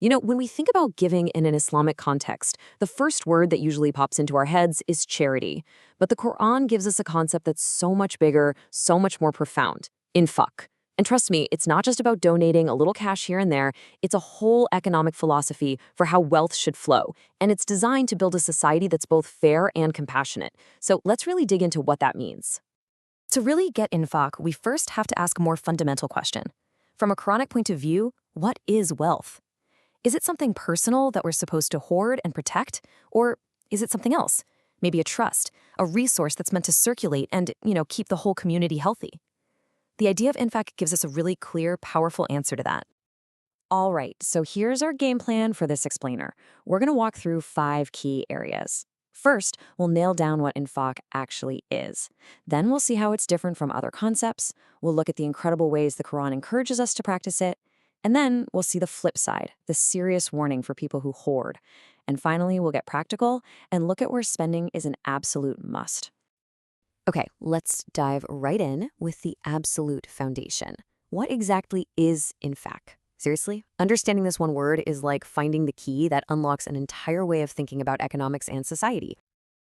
When we think about giving in an Islamic context, the first word that usually pops into our heads is charity. But the Quran gives us a concept that's so much bigger, so much more profound: infaq. And trust me, it's not just about donating a little cash here and there. It's a whole economic philosophy for how wealth should flow. And it's designed to build a society that's both fair and compassionate. So let's really dig into what that means. To really get infaq, we first have to ask a more fundamental question. From a Quranic point of view, what is wealth? Is it something personal that we're supposed to hoard and protect? Or is it something else? Maybe a trust, a resource that's meant to circulate and, keep the whole community healthy. The idea of infaq gives us a really clear, powerful answer to that. All right, so here's our game plan for this explainer. We're going to walk through 5 key areas. First, we'll nail down what infaq actually is. Then we'll see how it's different from other concepts. We'll look at the incredible ways the Quran encourages us to practice it. And then we'll see the flip side, the serious warning for people who hoard. And finally, we'll get practical and look at where spending is an absolute must. Okay, let's dive right in with the absolute foundation. What exactly is infaq? Seriously? Understanding this one word is like finding the key that unlocks an entire way of thinking about economics and society.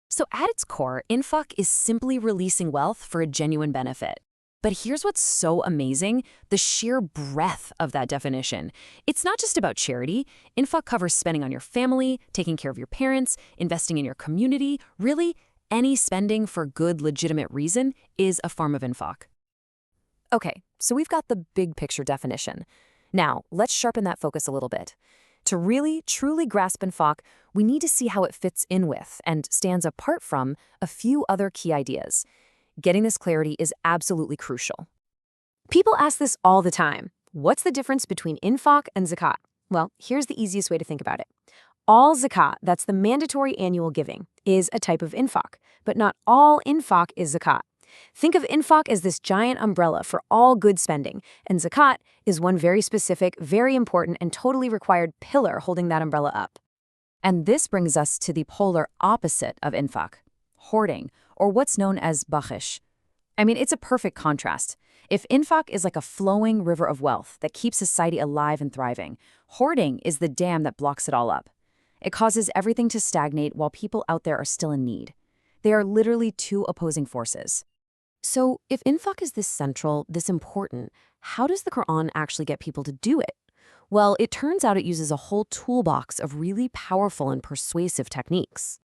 So at its core, infaq is simply releasing wealth for a genuine benefit. But here's what's so amazing: the sheer breadth of that definition. It's not just about charity. Infaq covers spending on your family, taking care of your parents, investing in your community. Really, any spending for good, legitimate reason is a form of infaq. Okay, so we've got the big picture definition. Now, let's sharpen that focus a little bit. To really, truly grasp infaq, we need to see how it fits in with and stands apart from a few other key ideas. Getting this clarity is absolutely crucial. People ask this all the time. What's the difference between infaq and zakat? Well, here's the easiest way to think about it. All zakat, that's the mandatory annual giving, is a type of infaq, but not all infaq is zakat. Think of infaq as this giant umbrella for all good spending, and zakat is one very specific, very important, and totally required pillar holding that umbrella up. And this brings us to the polar opposite of infaq: hoarding, or what's known as bakhish. It's a perfect contrast. If infaq is like a flowing river of wealth that keeps society alive and thriving, hoarding is the dam that blocks it all up. It causes everything to stagnate while people out there are still in need. They are literally two opposing forces. So if infaq is this central, this important, how does the Quran actually get people to do it? Well, it turns out it uses a whole toolbox of really powerful and persuasive techniques.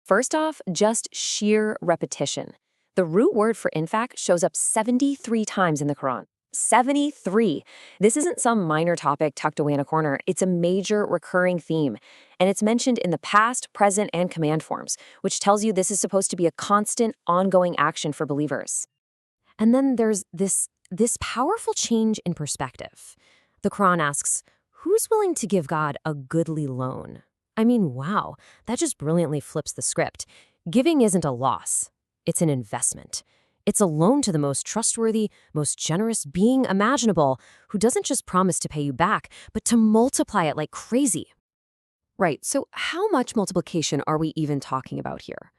First off, just sheer repetition. The root word for infaq shows up 73 times in the Quran. 73! This isn't some minor topic tucked away in a corner. It's a major recurring theme. And it's mentioned in the past, present, and command forms, which tells you this is supposed to be a constant, ongoing action for believers. And then there's this powerful change in perspective. The Quran asks, who's willing to give God a goodly loan? Wow, that just brilliantly flips the script. Giving isn't a loss. It's an investment. It's a loan to the most trustworthy, most generous being imaginable, who doesn't just promise to pay you back, but to multiply it like crazy. Right, so how much multiplication are we even talking about here?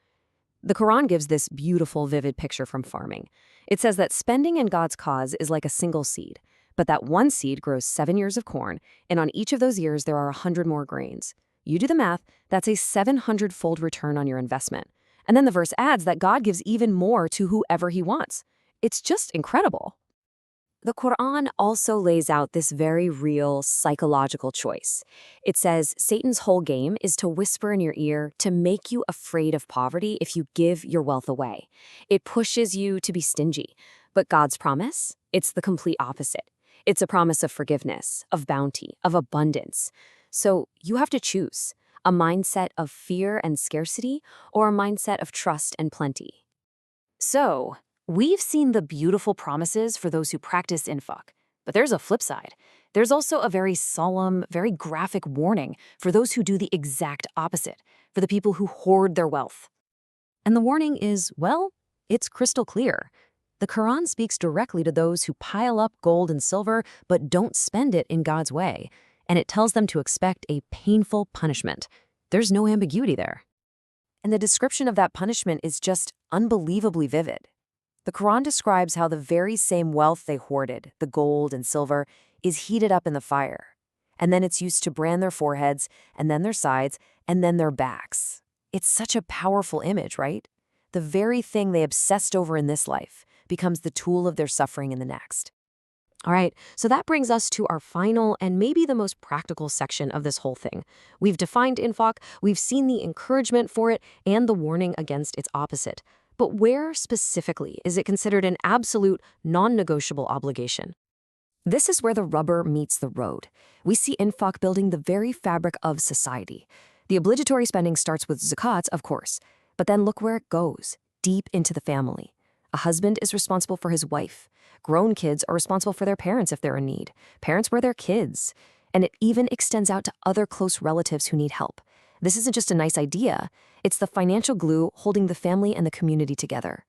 The Quran gives this beautiful, vivid picture from farming. It says that spending in God's cause is like a single seed, but that one seed grows 7 years of corn, and on each of those years there are 100 more grains. You do the math, that's a 700-fold return on your investment. And then the verse adds that God gives even more to whoever he wants. It's just incredible. The Quran also lays out this very real psychological choice. It says Satan's whole game is to whisper in your ear to make you afraid of poverty if you give your wealth away. It pushes you to be stingy. But God's promise? It's the complete opposite. It's a promise of forgiveness, of bounty, of abundance. So you have to choose a mindset of fear and scarcity or a mindset of trust and plenty. So, we've seen the beautiful promises for those who practice infaq, but there's a flip side. There's also a very solemn, very graphic warning for those who do the exact opposite, for the people who hoard their wealth. And the warning is, well, it's crystal clear. The Quran speaks directly to those who pile up gold and silver but don't spend it in God's way, and it tells them to expect a painful punishment. There's no ambiguity there. And the description of that punishment is just unbelievably vivid. The Quran describes how the very same wealth they hoarded, the gold and silver, is heated up in the fire. and then it's used to brand their foreheads, and then their sides, and then their backs. It's such a powerful image, right? The very thing they obsessed over in this life becomes the tool of their suffering in the next. All right, so that brings us to our final and maybe the most practical section of this whole thing. We've defined infaq, we've seen the encouragement for it, and the warning against its opposite. But where specifically is it considered an absolute, non-negotiable obligation? This is where the rubber meets the road. We see infaq building the very fabric of society. The obligatory spending starts with zakats, of course, but then look where it goes, deep into the family. A husband is responsible for his wife. Grown kids are responsible for their parents if they're in need. Parents wear their kids. And it even extends out to other close relatives who need help. This isn't just a nice idea. It's the financial glue holding the family and the community together.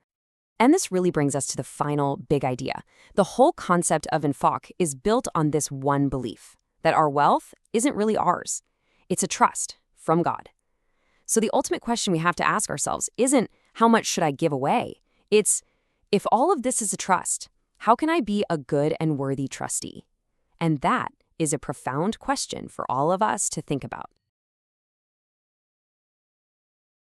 And this really brings us to the final big idea. The whole concept of infaq is built on this one belief, that our wealth isn't really ours. It's a trust from God. So the ultimate question we have to ask ourselves isn't, how much should I give away? It's, if all of this is a trust, how can I be a good and worthy trustee? And that is a profound question for all of us to think about.